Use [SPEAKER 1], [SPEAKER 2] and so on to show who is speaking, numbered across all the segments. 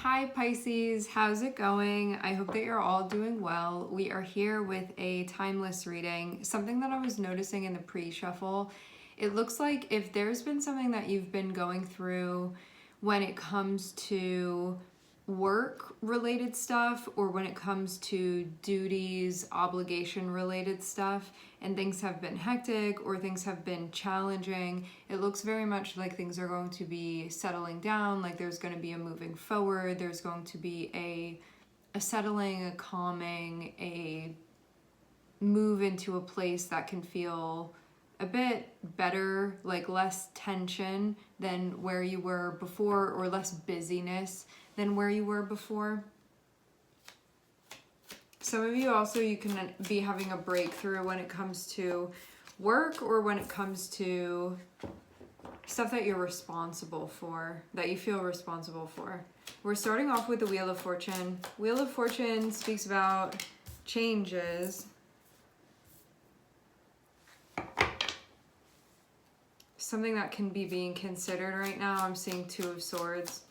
[SPEAKER 1] Hi Pisces, how's it going? I hope that you're all doing well. We are here with a timeless reading. Something that I was noticing in the pre-shuffle, it looks like if there's been something that you've been going through when it comes to work related stuff or when it comes to duties, obligation related stuff, and things have been hectic or things have been challenging, it looks very much like things are going to be settling down, like there's going to be a moving forward, there's going to be a settling, a calming, a move into a place that can feel a bit better, like less tension than where you were before, or less busyness than where you were before. Some of you also, you can be having a breakthrough when it comes to work or when it comes to stuff that you're responsible for, that you feel responsible for. We're starting off with the Wheel of Fortune. Wheel of Fortune speaks about changes. Something that can be being considered right now. I'm seeing Two of Swords.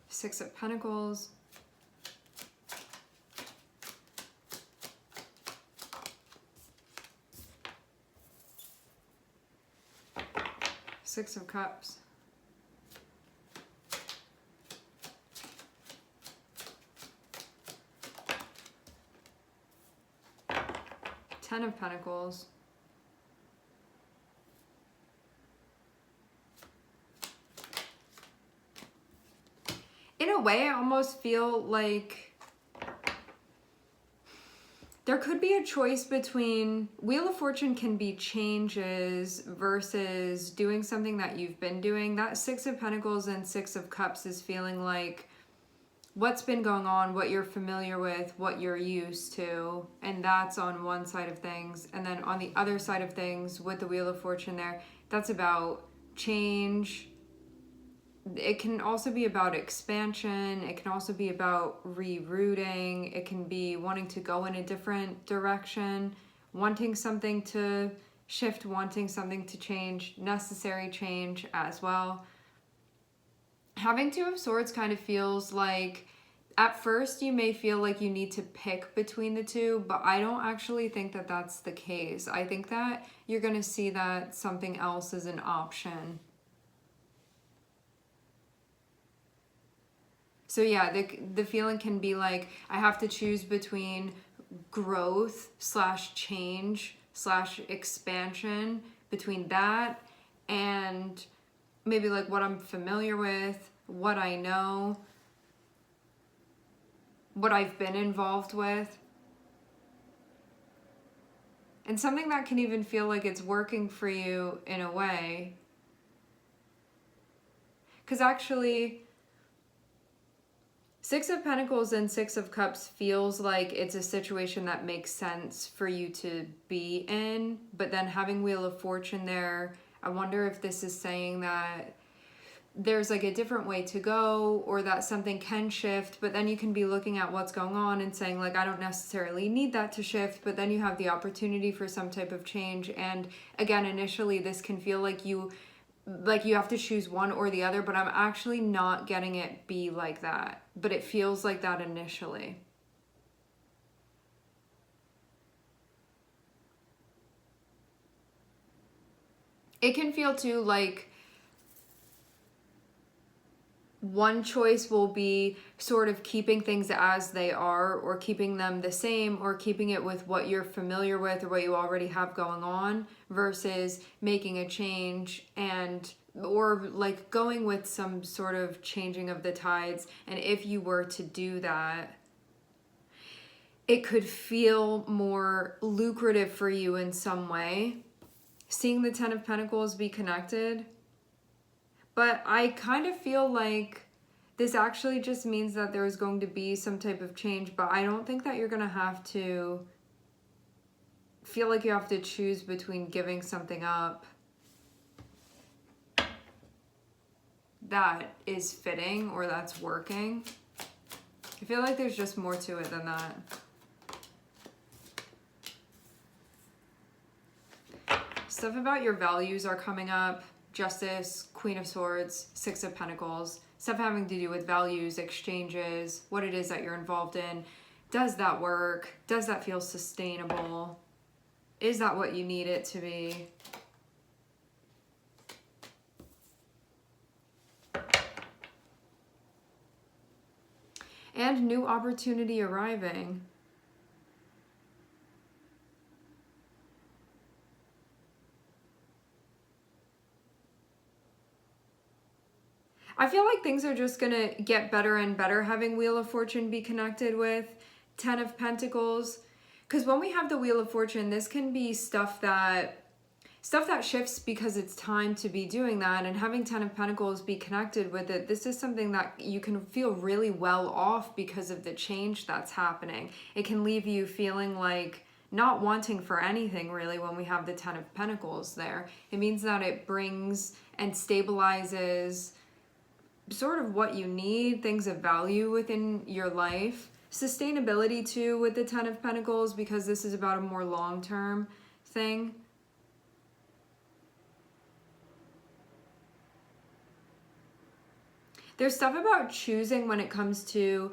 [SPEAKER 1] Six of Pentacles. Six of Cups. Ten of Pentacles. In a way, I almost feel like there could be a choice between Wheel of Fortune can be changes versus doing something that you've been doing. That Six of Pentacles and Six of Cups is feeling like what's been going on, what you're familiar with, what you're used to, and that's on one side of things. And then on the other side of things, with the Wheel of Fortune there, that's about change. It can also be about expansion. It can also be about rerouting. It can be wanting to go in a different direction, wanting something to shift, wanting something to change, necessary change as well. Having Two of Swords kind of feels like at first you may feel like you need to pick between the two, but I don't actually think that that's the case. I think that you're going to see that something else is an option. So yeah, the feeling can be like I have to choose between growth / change / expansion, between that and maybe like what I'm familiar with, what I know, what I've been involved with. And something that can even feel like it's working for you in a way. Because actually, Six of Pentacles and Six of Cups feels like it's a situation that makes sense for you to be in. But then having Wheel of Fortune there, I wonder if this is saying that there's like a different way to go, or that something can shift, but then you can be looking at what's going on and saying like, I don't necessarily need that to shift, but then you have the opportunity for some type of change. And again, initially this can feel like you have to choose one or the other, but I'm actually not getting it be like that, but it feels like that initially. It can feel too like one choice will be sort of keeping things as they are, or keeping them the same, or keeping it with what you're familiar with or what you already have going on, versus making a change or like going with some sort of changing of the tides. And if you were to do that, it could feel more lucrative for you in some way. Seeing the Ten of Pentacles be connected. But I kind of feel like this actually just means that there's going to be some type of change, but I don't think that you're going to have to feel like you have to choose between giving something up that is fitting or that's working. I feel like there's just more to it than that. Stuff about your values are coming up. Justice, Queen of Swords, Six of Pentacles. Stuff having to do with values, exchanges, what it is that you're involved in. Does that work? Does that feel sustainable? Is that what you need it to be? And new opportunity arriving. I feel like things are just gonna get better and better having Wheel of Fortune be connected with Ten of Pentacles. Because when we have the Wheel of Fortune, this can be stuff that shifts because it's time to be doing that, and having Ten of Pentacles be connected with it, this is something that you can feel really well off because of the change that's happening. It can leave you feeling like not wanting for anything really when we have the Ten of Pentacles there. It means that it brings and stabilizes sort of what you need, things of value within your life. Sustainability too with the Ten of Pentacles, because this is about a more long-term thing. There's stuff about choosing when it comes to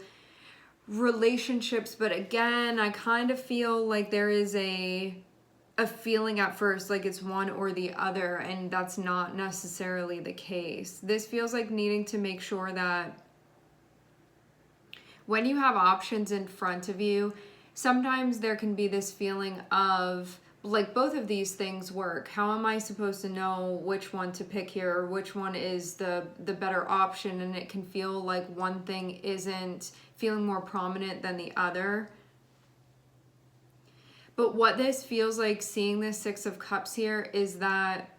[SPEAKER 1] relationships, but again, I kind of feel like there is a feeling at first like it's one or the other, and that's not necessarily the case. This feels like needing to make sure that when you have options in front of you, sometimes there can be this feeling of like both of these things work. How am I supposed to know which one to pick here, or which one is the better option? And it can feel like one thing isn't feeling more prominent than the other. But what this feels like, seeing this Six of Cups here, is that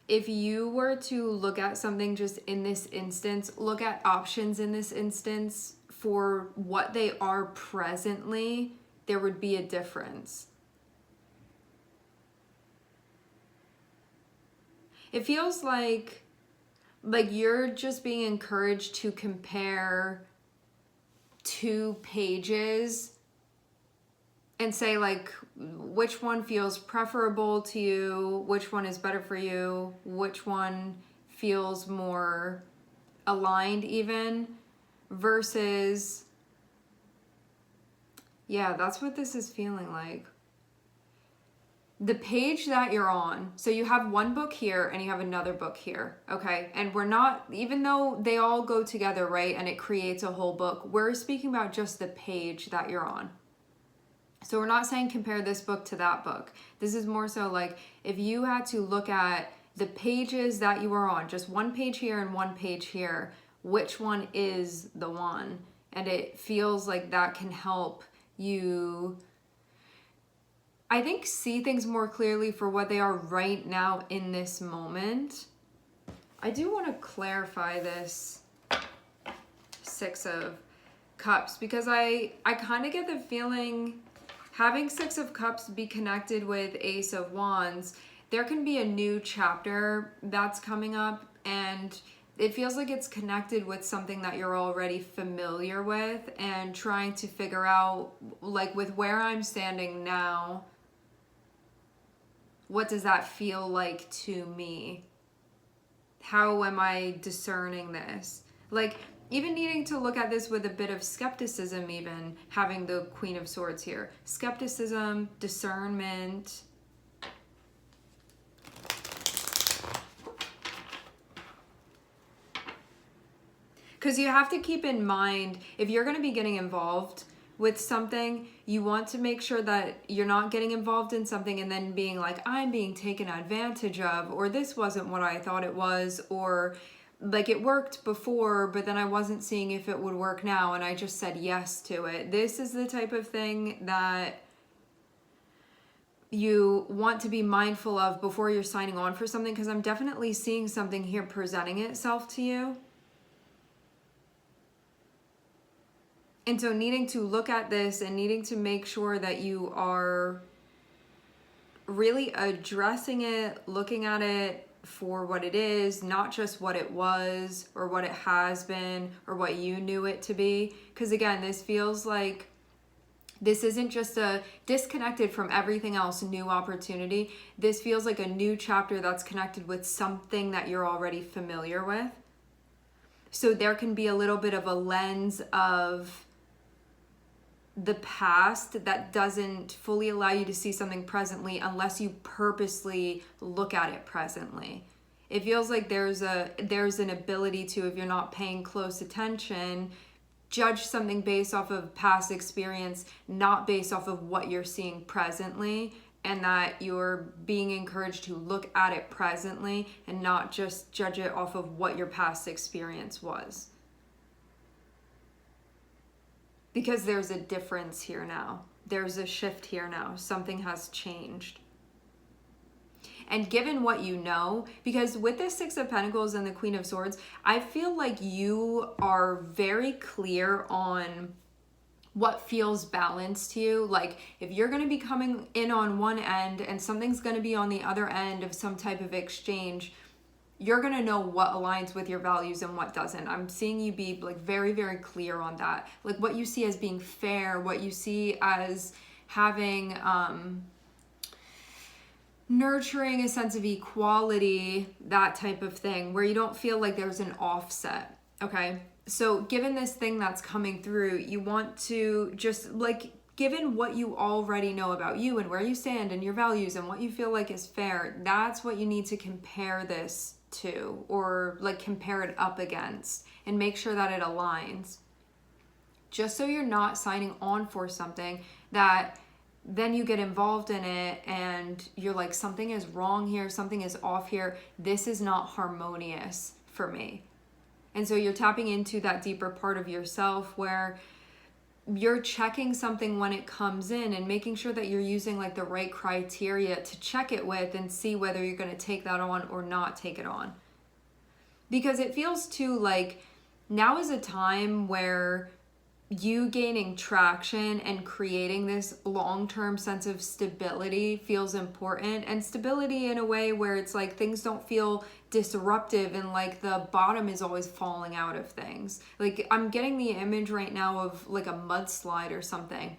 [SPEAKER 1] if you were to look at something just in this instance, look at options in this instance for what they are presently, there would be a difference. It feels like you're just being encouraged to compare two pages and say like which one feels preferable to you, which one is better for you, which one feels more aligned even, versus, yeah, that's what this is feeling like. The page that you're on, so you have one book here and you have another book here, okay? And we're not, even though they all go together, right, and it creates a whole book, we're speaking about just the page that you're on. So we're not saying compare this book to that book. This is more so like if you had to look at the pages that you are on, just one page here and one page here, which one is the one? And it feels like that can help you, I think, see things more clearly for what they are right now in this moment. I do want to clarify this Six of Cups because I kind of get the feeling having Six of Cups be connected with Ace of Wands, there can be a new chapter that's coming up, and it feels like it's connected with something that you're already familiar with, and trying to figure out, like with where I'm standing now, what does that feel like to me? How am I discerning this? Like, even needing to look at this with a bit of skepticism, even having the Queen of Swords here. Skepticism, discernment. Because you have to keep in mind, if you're going to be getting involved with something, you want to make sure that you're not getting involved in something and then being like, I'm being taken advantage of, or this wasn't what I thought it was, or like it worked before, but then I wasn't seeing if it would work now and I just said yes to it. This is the type of thing that you want to be mindful of before you're signing on for something, because I'm definitely seeing something here presenting itself to you. And so needing to look at this and needing to make sure that you are really addressing it, looking at it for what it is, not just what it was or what it has been or what you knew it to be. Because again, this feels like This isn't just a disconnected from everything else new opportunity. This feels like a new chapter that's connected with something that you're already familiar with. So there can be a little bit of a lens of the past that doesn't fully allow you to see something presently unless you purposely look at it presently. It feels like there's an ability to, if you're not paying close attention, judge something based off of past experience, not based off of what you're seeing presently, and that you're being encouraged to look at it presently and not just judge it off of what your past experience was. Because there's a difference here now. There's a shift here now. Something has changed. And given what you know, because with the Six of Pentacles and the Queen of Swords, I feel like you are very clear on what feels balanced to you. Like if you're going to be coming in on one end and something's going to be on the other end of some type of exchange, you're going to know what aligns with your values and what doesn't. I'm seeing you be like very, very clear on that. Like what you see as being fair, what you see as having nurturing a sense of equality, that type of thing, where you don't feel like there's an offset. Okay. So given this thing that's coming through, you want to just like, given what you already know about you and where you stand and your values and what you feel like is fair, that's what you need to compare this to, or like compare it up against, and make sure that it aligns. Just so you're not signing on for something that then you get involved in it and you're like, something is wrong here, something is off here, this is not harmonious for me. And so you're tapping into that deeper part of yourself where you're checking something when it comes in and making sure that you're using like the right criteria to check it with and see whether you're going to take that on or not take it on. Because it feels too like now is a time where you gaining traction and creating this long-term sense of stability feels important, and stability in a way where it's like things don't feel disruptive and like the bottom is always falling out of things. Like I'm getting the image right now of like a mudslide or something.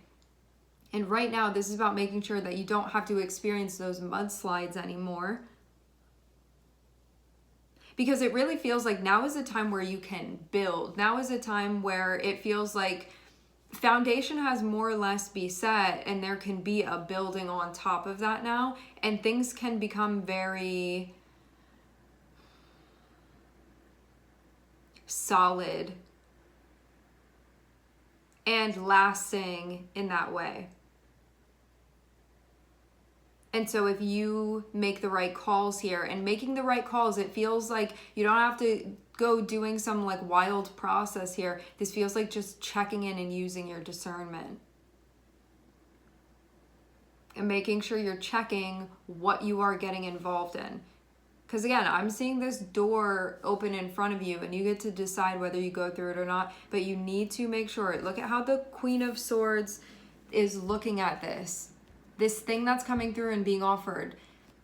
[SPEAKER 1] And right now this is about making sure that you don't have to experience those mudslides anymore. Because it really feels like now is a time where you can build. Now is a time where it feels like foundation has more or less be set and there can be a building on top of that now. And things can become very solid and lasting in that way. And so if you make the right calls here, and making the right calls, it feels like you don't have to go doing some like wild process here. This feels like just checking in and using your discernment. And making sure you're checking what you are getting involved in. Because again, I'm seeing this door open in front of you and you get to decide whether you go through it or not. But you need to make sure, look at how the Queen of Swords is looking at this. This thing that's coming through and being offered.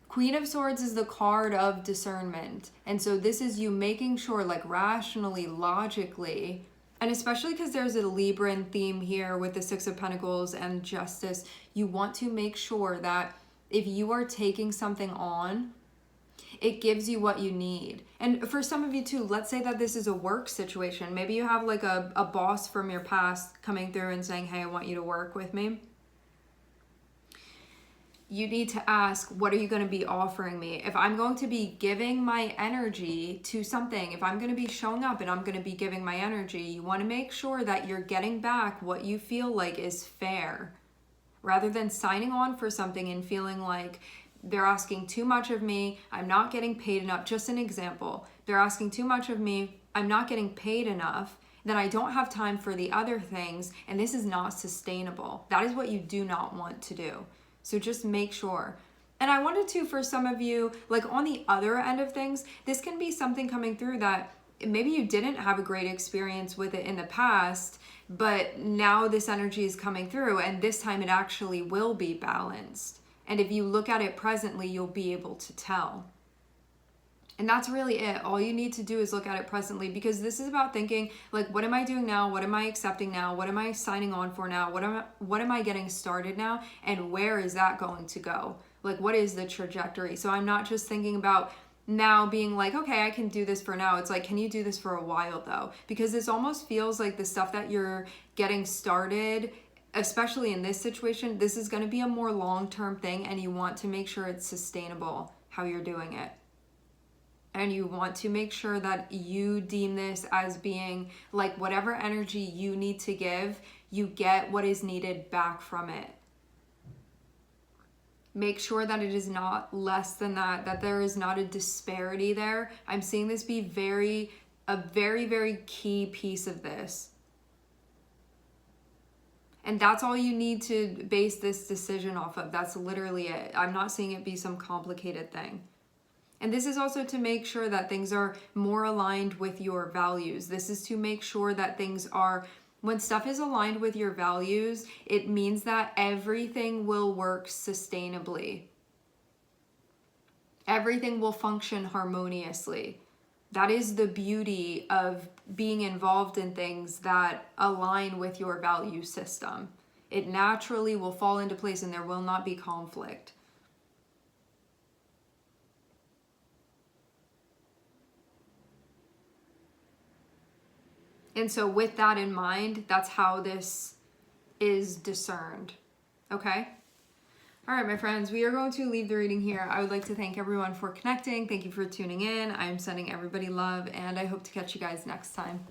[SPEAKER 1] Queen of Swords is the card of discernment. And so this is you making sure, like rationally, logically, and especially because there's a Libran theme here with the Six of Pentacles and Justice, you want to make sure that if you are taking something on, it gives you what you need. And for some of you too, let's say that this is a work situation. Maybe you have like a boss from your past coming through and saying, hey, I want you to work with me. You need to ask, what are you going to be offering me? If I'm going to be giving my energy to something, if I'm going to be showing up and I'm going to be giving my energy, you want to make sure that you're getting back what you feel like is fair. Rather than signing on for something and feeling like they're asking too much of me, I'm not getting paid enough. Just an example. They're asking too much of me, I'm not getting paid enough, then I don't have time for the other things, and this is not sustainable. That is what you do not want to do. So just make sure. And I wanted to, for some of you, like on the other end of things, this can be something coming through that maybe you didn't have a great experience with it in the past, but now this energy is coming through and this time it actually will be balanced. And if you look at it presently, you'll be able to tell. And that's really it. All you need to do is look at it presently, because this is about thinking like, what am I doing now? What am I accepting now? What am I signing on for now? What am I getting started now? And where is that going to go? Like, what is the trajectory? So I'm not just thinking about now being like, okay, I can do this for now. It's like, can you do this for a while though? Because this almost feels like the stuff that you're getting started, especially in this situation, this is going to be a more long-term thing, and you want to make sure it's sustainable how you're doing it. And you want to make sure that you deem this as being like, whatever energy you need to give, you get what is needed back from it. Make sure that it is not less than that there is not a disparity there. I'm seeing this be a very, very key piece of this. And that's all you need to base this decision off of. That's literally it. I'm not seeing it be some complicated thing. And this is also to make sure that things are more aligned with your values. This is to make sure that things are, when stuff is aligned with your values, it means that everything will work sustainably. Everything will function harmoniously. That is the beauty of being involved in things that align with your value system. It naturally will fall into place and there will not be conflict. And so with that in mind, that's how this is discerned. Okay? All right, my friends, we are going to leave the reading here. I would like to thank everyone for connecting. Thank you for tuning in. I'm sending everybody love, and I hope to catch you guys next time.